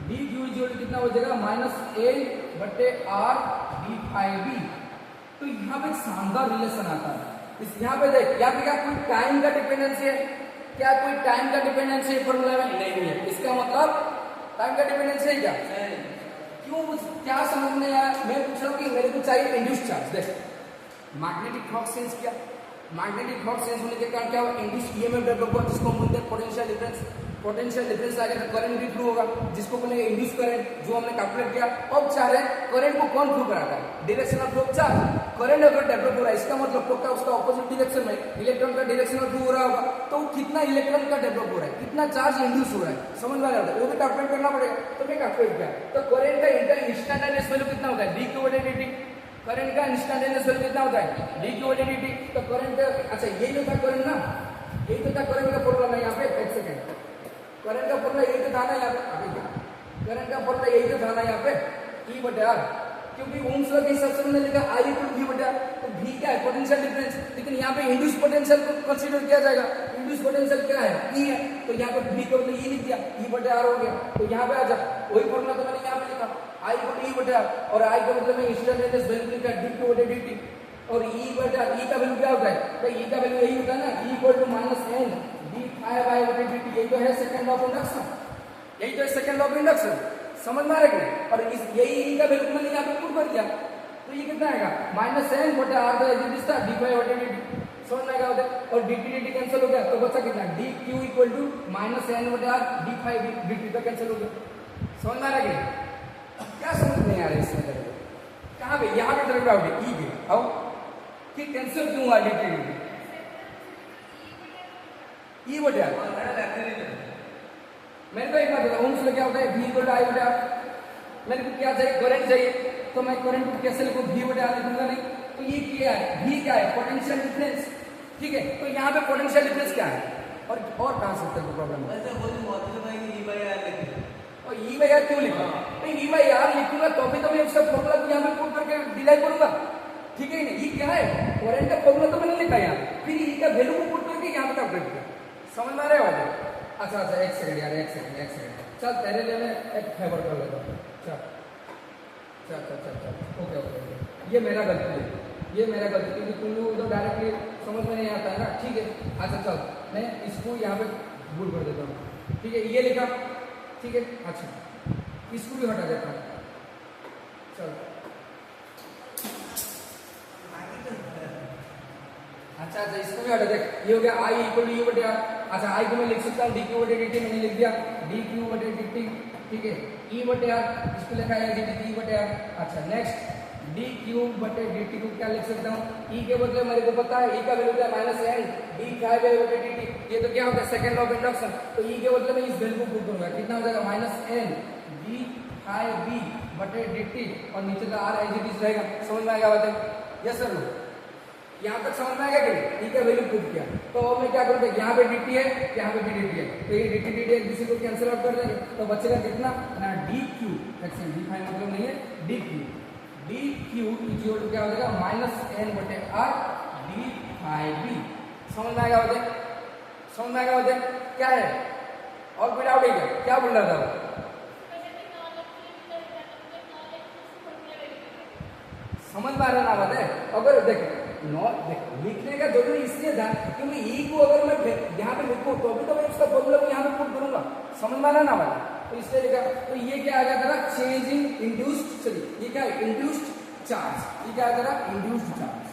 कितना हो जाएगा माइनस ए बटे आर डी फाई बी। तो यहाँ पे शानदार रिलेशन आता है। इस यहाँ पे देख, यहाँ पे क्या कोई टाइम का डिपेंडेंसी है, क्या कोई टाइम का डिपेंडेंसी फॉर्मूला में नहीं है, इसका मतलब टाइम का डिपेंडेंसी है क्या, क्यों, क्या समझ में आया। मैं पूछ रहा हूँ कि मेरे को चाहिए इंड्यूस चार्ज। देख मैग्नेटिक हॉक सेंस, क्या मैग्नेटिक हॉक सेंस होने के कारण क्या हुआ, इंड्यूस ईएमएफ डेवलप हुआ, जिसको हम बोलते हैं पोटेंशियल डिफरेंस आ गया, तो करंट भी फ्लो होगा, जिसको बोलेंगे इंड्यूस करंट, जो हमने कैलकुलेट किया। अब चाह रहे हैं करंट को कौन फ्लो कराता है, डायरेक्शनल फ्लो चार्ज। करंट अगर डेवलप हो रहा है, इसका मतलब क्या, उसका ऑपोजिट डायरेक्शन में इलेक्ट्रॉन का डायरेक्शनल फ्लो हो रहा होगा, तो कितना इलेक्ट्रॉन का डेवलप हो रहा है, कितना चार्ज इंड्यूस हो रहा है, समझ में आ रहा है, वो भी कैलकुलेट करना पड़ेगा। तो मैं कैलकुलेट किया, तो करंट का इंस्टेंटेनियस वैल्यू कितना होता है, डी क्यू बटे डी टी। करंट का इंस्टेंटेनियस वैल्यू कितना होता है, डी क्यू बटे डी टी। तो करंट, अच्छा यही तो था करंट ना, यही तो था करंट का फॉर्मूला ना, यहाँ पे एक सेकेंड, करंट का फॉर्मूला यही तो था ना यहाँ पे, अभी क्या करंट का फॉर्मूला यही तो था ना यहाँ पे, ई बटे आर, क्योंकि ओम्स लॉ के हिसाब से मैंने लिखा आई इक्वल वी बटे आर। तो वी क्या है, पोटेंशियल डिफरेंस, लेकिन यहाँ पे इंड्यूस पोटेंशियल को कंसीडर किया जाएगा। इंड्यूस पोटेंशियल क्या है, ई है, तो यहाँ पे वी को ई लिख दिया, ई बटे आर हो गया। तो यहाँ पे आ जा, वही फॉर्मूला तो मैंने यहाँ पे लिखा, आई इक्वल ई बटे आर, और आई का मतलब मैं इंस्टेंटेनियस वैल्यू लिखा डी क्यू बटे डी टी, और ई बटे आर, ई का वैल्यू क्या होता है, तो ई का वैल्यू यही होता है ना, E equal to minus N d phi by बटे डी टी, यही तो है सेकंड लॉ ऑफ इंडक्शन, यही तो है सेकंड लॉ ऑफ इंडक्शन, समझ में आ रहा है। और इस यही ई का वैल्यू मैंने यहाँ पे पुट कर दिया, तो ये कितना आएगा माइनस एन बटे आर डी फाई बटे डी टी, समझ में आएगा। और डी टी कैंसिल हो गया, तो बचा कितना D Q equal to minus N बटे R D phi D T, तो कैंसिल हो गया, समझ में आ रहा है। क्या समझ नहीं आ रहा है इसमें, कहाँ पे, यहाँ पे तरफ डाउट है ई के, आओ कि कैंसिल क्यों हुआ डी टी ई बटे आर। मैंने तो एक बात बता, ओम्स लॉ क्या होता है, वी इक्वल टू आई बटे आर। मेरे को क्या चाहिए, करंट चाहिए, तो मैं करंट को कैसे लिखूं, वी बटे आर लिखूंगा नहीं। तो ये क्या है, वी क्या है, पोटेंशियल डिफरेंस, ठीक है। तो यहाँ पे पोटेंशियल डिफरेंस क्या है, और कहाँ सकते हैं प्रॉब्लम, और ई बाई आर क्यों लिखा, नहीं ई बाई आर लिखूंगा तो भी तो मैं उसका फॉर्मूला को यहाँ पे पुट करके डिराइव करूंगा, ठीक है। ये क्या है, करंट का फॉर्मूला तो मैंने लिखा यहाँ, फिर ई का वैल्यू को पुट करके यहाँ पे कैलकुलेट किया, समझ में आ रहा है। अच्छा एक सेकंड यार, एक सेकंड चल, तेरे लिए मैं एक फेवर कर लेता हूँ, चल ओके, ये मेरा गलती है, क्योंकि तुम लोग तो डायरेक्टली समझ में नहीं आता है ना, ठीक है। अच्छा चल, मैं इसको यहाँ पे भूल कर देता हूँ, ठीक है, ये लिखा, ठीक है। अच्छा इसको भी हटा देता हूँ, चल अच्छा इसको भी हटा देख, ये हो गया आई इक्वल टू यू बटे आर। अच्छा आई को मैं लिख सकता हूँ डी क्यू बटे डी टी, मैंने लिख दिया डी क्यू बटे डी टी, ठीक है। ई बटे आर, इसको लिखा है डी टी बटे आर। अच्छा नेक्स्ट डी क्यू बटे डी टी को क्या लिख सकता हूँ, ई के बदले मेरे को पता है ई का वैल्यू क्या minus N d phi by बटे डी टी, ये तो क्या होता है सेकंड लॉ ऑफ इंडक्शन। तो ई के बदले मैं इस वैल्यू को पुट करूंगा, कितना हो जाएगा minus N d phi B बटे डी टी, और नीचे का आर एज इट इज रहेगा, समझ में आएगा बात है, यस सर। यहाँ तक समझ में आएगा कि ई का वैल्यू पुट किया, तो मैं क्या करूँगा, यहाँ पे डी टी है, यहाँ पे भी डी टी है, तो ये डी टी एक दूसरे को कैंसिल आउट कर देंगे, तो बचेगा कितना ना डी क्यू, डी फाई मतलब नहीं है डी क्यू इक्वल टू क्या हो जाएगा माइनस एन बटे आर डी फाई बी, समझ में आएगा बताए, क्या है, और कोई डाउट है क्या बोल रहा था, समझ में आ रहा ना बात है। अगर देख लिखने का जरूरी इसलिए था क्योंकि ई को अगर मैं यहाँ पे लिखूँ तो भी तो मैं उसका फॉर्मूला को यहाँ पे पुट करूंगा, समझ में आ रहा ना बात, तो इसलिए लिखा। तो ये क्या आ गया तेरा चेंजिंग इंड्यूस्ड, सॉरी ये क्या है इंड्यूस्ड चार्ज, ये क्या आ गया इंड्यूस्ड चार्ज,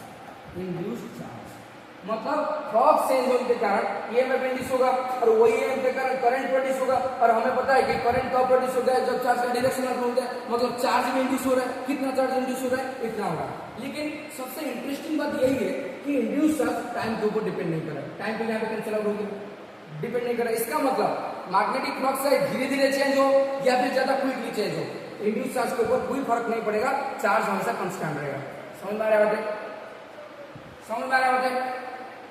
मतलब फ्लक्स चेंज होने के कारण ईएमएफ इंड्यूस होगा और वही ईएमएफ के कारण करंट प्रोड्यूस होगा। और हमें पता है कि करंट कब प्रोड्यूस होता है, जब चार्ज का डायरेक्शन होता है, मतलब चार्ज में इंड्यूस हो रहा है। कितना चार्ज इंड्यूस हो रहा है, इतना होगा। लेकिन सबसे इंटरेस्टिंग बात यही है कि इंड्यूस चार्ज टाइम के ऊपर डिपेंड नहीं कर रहा है। टाइम पे यहाँ पे कैंसिल आउट होगी, डिपेंड नहीं कर रहा है। इसका मतलब मैग्नेटिक फ्लक्स है धीरे धीरे चेंज हो या फिर ज्यादा क्विकली चेंज हो, इंड्यूस चार्ज के ऊपर कोई फर्क नहीं पड़ेगा, चार्ज हमेशा कांस्टेंट रहेगा। समझ में आ रहा है? समझ में आ रहा है?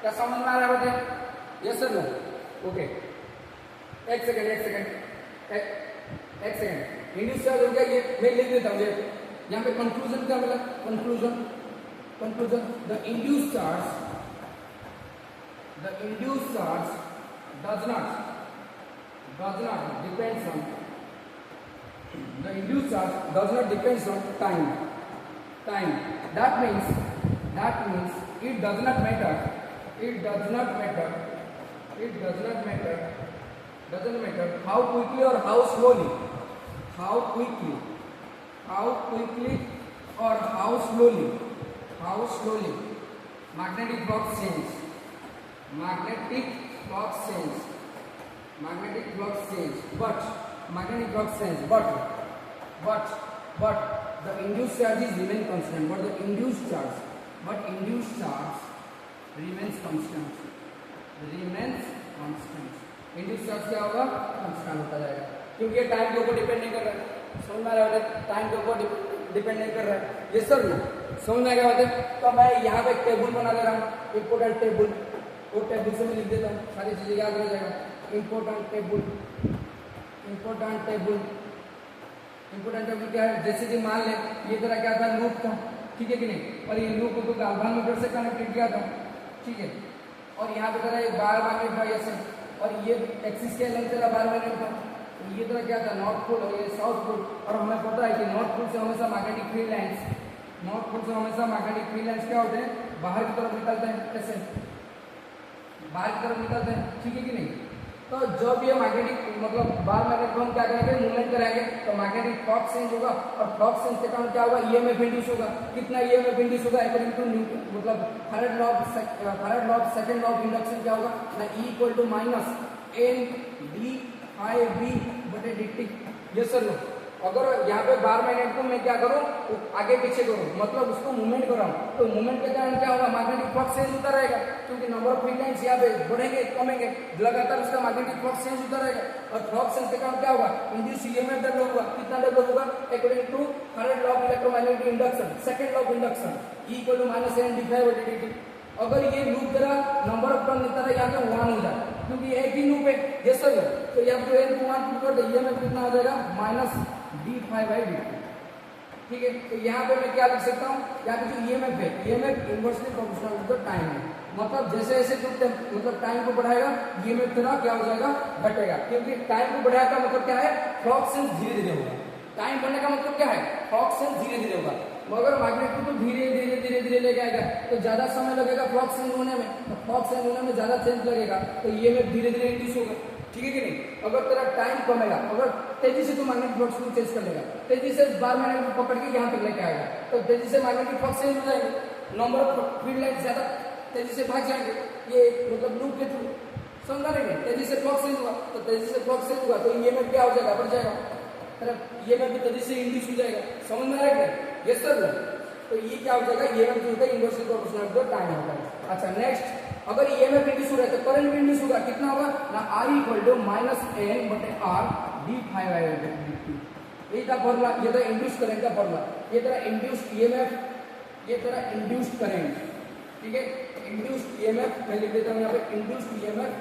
क्या समझ में आ रहा है? Yes sir, no? ओके, एक सेकंड। इंड्यूस चार्ज हो गया, ये मैं लिख देता हूँ। यहाँ पे कंक्लूजन क्या मिला? Conclusion the induce charge does not depends on the induced charge does not depends on time. That means it does not matter how quickly or how slowly magnetic flux change, but the induced charge is remain constant. Induced charge remains constant. Induced charge क्या होगा? Constant होता जाएगा, क्योंकि ये time के ऊपर depend नहीं कर रहा है। समझ में आ रहा है? टाइम के ऊपर डिपेंड नहीं कर रहा है। ये सर ना समझ में आ गया बात है? तो मैं यहाँ पे एक टेबल बना ले रहा हूँ, इंपोर्टेंट टेबल। वो टेबल से मैं लिख देता हूँ, सारी चीजें याद हो जाएगा। इंपोर्टेंट टेबल क्या है? जैसे कि मान ले ये तरह क्या था, लूप था, ठीक है कि नहीं? और ये लूप को गाल्वानोमीटर से कनेक्टेड किया था, ठीक है? और यहाँ पे तरह एक बार मैग्नेट था ऐसे, और ये एक्सिस के लेंथ का बार मैग्नेट था। तो ये तरह क्या था, नॉर्थ पोल और ये साउथ पोल। और हमें पता है कि नॉर्थ पोल से हमेशा मैग्नेटिक फील्ड लाइंस क्या होते हैं? बाहर की तरफ निकलते हैं, ऐसे बाहर की तरफ निकलते हैं, ठीक है कि नहीं? तो जब ये मैग्नेटिक मतलब बार मैग्नेट को हम क्या करेंगे, मूवमेंट कराएंगे, तो मैग्नेटिक फ्लक्स चेंज होगा, और फ्लक्स चेंज के कारण क्या होगा, ईएमएफ इंड्यूस होगा। कितना ईएमएफ इंड्यूस होगा? अकॉर्डिंग टू न्यूटन मतलब Faraday law of second law of induction क्या होगा ना, E equal to minus N d phi V बटे डी टी। ये सर लो, अगर यहाँ पे बार मैग्नेट को मैं क्या करूँ, आगे पीछे करूँ, मतलब उसको मूवमेंट कराऊँ, तो मूवमेंट के कारण क्या होगा, मैग्नेटिक फ्लक्स चेंज होता रहेगा, क्योंकि नंबर ऑफ फील्ड लाइंस यहाँ पे बढ़ेंगे कमेंगे, लगातार उसका मैग्नेटिक फ्लक्स चेंज होता रहेगा। और फ्लक्स चेंज के कारण क्या होगा, इंड्यूस ईएमएफ डेवलप होगा। कितना डेवलप होगा? According to Faraday law of electromagnetic induction, second law of induction, E equal to minus N d phi बटे डी टी। अगर ये लूप तेरा नंबर ऑफ टर्न देता है यहाँ पे 1 हो जाए, क्योंकि एक ही लूप है, ये सर है, तो यहाँ पे n को 1 पुट कर दे, ईएमएफ कितना हो जाएगा, minus d phi by D t, ठीक है? तो यहाँ पे मैं क्या लिख सकता हूँ, यहाँ पे जो ईएमएफ है, EMF inversely proportional to the time है। मतलब जैसे जैसे तो मतलब टाइम को बढ़ाएगा, ईएमएफ तेरा क्या हो जाएगा, घटेगा, क्योंकि टाइम को बढ़ाया का मतलब क्या है, फ्लक्स चेंज धीरे धीरे होगा। टाइम बढ़ने का मतलब क्या है, फ्लक्स चेंज धीरे धीरे होगा। मगर मैग्नेट को तो धीरे धीरे लेके आएगा, तो ज्यादा समय लगेगा फ्लक्स चेंज होने में, तो फ्लक्स चेंज होने में ज्यादा चेंज लगेगा, तो ईएमएफ धीरे धीरे इंड्यूस होगा, ठीक है कि नहीं? अगर तेरा टाइम कमेगा, अगर तेजी से तू मैग्नेटिक फ्लक्स को चेंज कर लेगा, तेजी से बार मैग्नेट को पकड़ के यहाँ तक लेके आएगा, तो तेजी से मैग्नेटिक फ्लक्स चेंज हो जाएगा, नंबर ऑफ फील्ड लाइंस ज्यादा तेजी से भाग जाएंगे, ये मतलब लूप के थ्रू, समझा नहीं? तेजी से फ्लक्स चेंज हुआ, तो तेजी से फ्लक्स चेंज हुआ, तो ईएमएफ क्या हो जाएगा, बढ़ जाएगा, ईएमएफ भी तेजी से इंड्यूस हो जाएगा। समझ में आ रहा है? Yes sir. तो ये क्या हो जाएगा, ईएमएफ जो होता है inversely proportional to the time होता है। अच्छा नेक्स्ट, अगर ईएमएफ इंड्यूस हो रहा है तो करंट भी इंड्यूस होगा। कितना होगा ना, R equal to minus N बटे R D phi by D T. ये था फॉर्मूला, ये था इंड्यूस करंट का फॉर्मूला, ये तरह इंड्यूस्ड ईएमएफ, ये तरह इंड्यूस्ड करंट, ठीक है? इंड्यूस्ड ईएमएफ मैं लिख देता हूँ यहाँ पे, इंड्यूस्ड ईएमएफ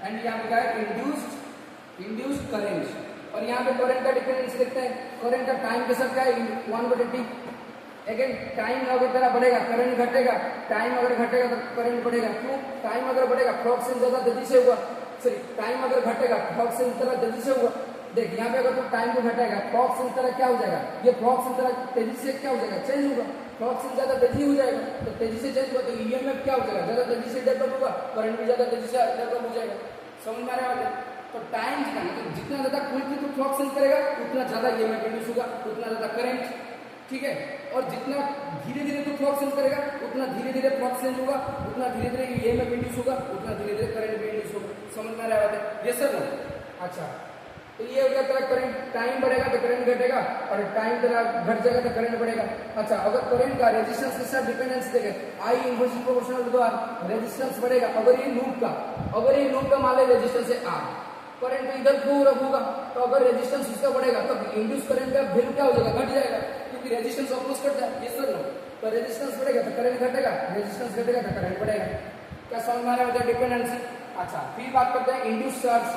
एंड यहाँ पे क्या है, इंड्यूस्ड करंट। और यहाँ पे करंट का डिपेंडेंस देखते हैं, करंट का टाइम के साथ क्या है, 1 बटे टी। अगेन टाइम अगर तेरा बढ़ेगा करंट घटेगा, टाइम अगर घटेगा तो करंट बढ़ेगा। क्यों? टाइम अगर बढ़ेगा फ्लक्स चेंज ज्यादा तेजी से होगा, सॉरी टाइम अगर घटेगा फ्लक्स चेंज तरह तेजी से होगा। देख यहाँ पे अगर तो टाइम को घटाएगा, फ्लक्स चेंज तरह क्या हो जाएगा, ये फ्लक्स चेंज तरह तेजी से क्या हो जाएगा, चेंज होगा, फ्लक्स चेंज ज्यादा तेजी हो जाएगा, तो तेजी से चेंज होगा तो ईएमएफ क्या हो जाएगा, ज्यादा तेजी से डेवलप होगा, करंट भी ज्यादा तेजी से डेवलप हो जाएगा। समझ में आ रहा है? तो टाइम जितना मतलब जितना ज्यादा क्विकली तो फ्लक्स चेंज करेगा, उतना ज्यादा ईएमएफ इंड्यूस होगा, उतना ज्यादा करंट, ठीक है। और जितना धीरे धीरे तू फ्लक्स चेंज करेगा उतना धीरे धीरे फ्लक्स चेंज होगा, उतना धीरे धीरे ईएमएफ इंड्यूस होगा, उतना धीरे धीरे करंट भी इंड्यूस होगा। समझ में आ रहा है? ये सर नो। अच्छा, तो ये हो गया तेरा करंट, टाइम बढ़ेगा तो करंट घटेगा और टाइम तेरा घट जाएगा तो करंट बढ़ेगा। अच्छा, अगर करंट का रेजिस्टेंस के साथ डिपेंडेंस देखे, I inversely proportional to R, resistance बढ़ेगा। अगर ये लूप का मान ले रेजिस्टेंस है आर, करंट इधर पूरा होगा, तो अगर रेजिस्टेंस उसका बढ़ेगा तो इंड्यूस करंट का वैल्यू क्या हो जाएगा? घट जाएगा, क्योंकि रेजिस्टेंस ऑपोज करता है। ये सर नो। तो रेजिस्टेंस बढ़ेगा तो करंट घटेगा, रेजिस्टेंस घटेगा तो करंट बढ़ेगा। क्या समझ में आ रहा है डिपेंडेंसी? अच्छा, फिर बात करते हैं इंड्यूस चार्ज।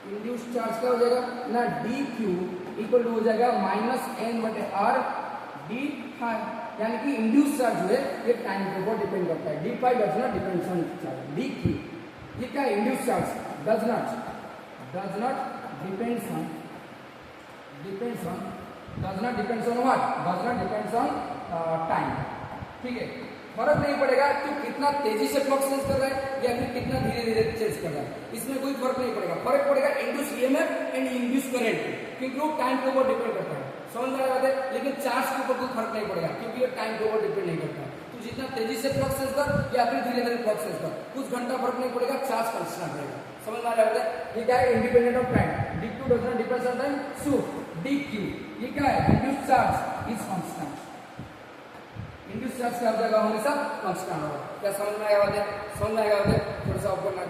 इंड्यूस चार्ज क्या हो जाएगा ना, डी क्यू इक्वल टू हो जाएगा -n/r डी फाई, यानी कि इंड्यूस चार्ज जो है ये टाइम के ऊपर डिपेंड करता है। D phi does not depends on charge, d q ये क्या है? Induce charge does not depends on what? Does not depends on time. ठीक है, फर्क नहीं पड़ेगा कि कितना तेजी से फ्लक्स चेंज कर रहा है या फिर कितना धीरे धीरे चेंज कर रहा है, इसमें कोई फर्क नहीं पड़ेगा। फर्क पड़ेगा induce EMF and induce current, क्योंकि वो टाइम के ऊपर डिपेंड करता है। समझ में आ रहा है? लेकिन चार्ज के ऊपर कोई फर्क नहीं पड़ेगा, क्योंकि ये टाइम के ऊपर डिपेंड नहीं करता है। तो जितना तेजी से फ्लक्स चेंज कर या फिर धीरे धीरे फ्लक्स चेंज कर, कुछ घंटा फर्क नहीं पड़ेगा, चार्ज कांस्टेंट रहेगा। समझ में आ रहा है? ये क्या है? Independent of time. D Q does not depend on time, so D q ये क्या है? Induce charge is constant. Induce charge क्या हो जाएगा? हमेशा कांस्टेंट होगा। क्या समझ में आएगा? समझ में आएगा? थोड़ा सा ऊपर ना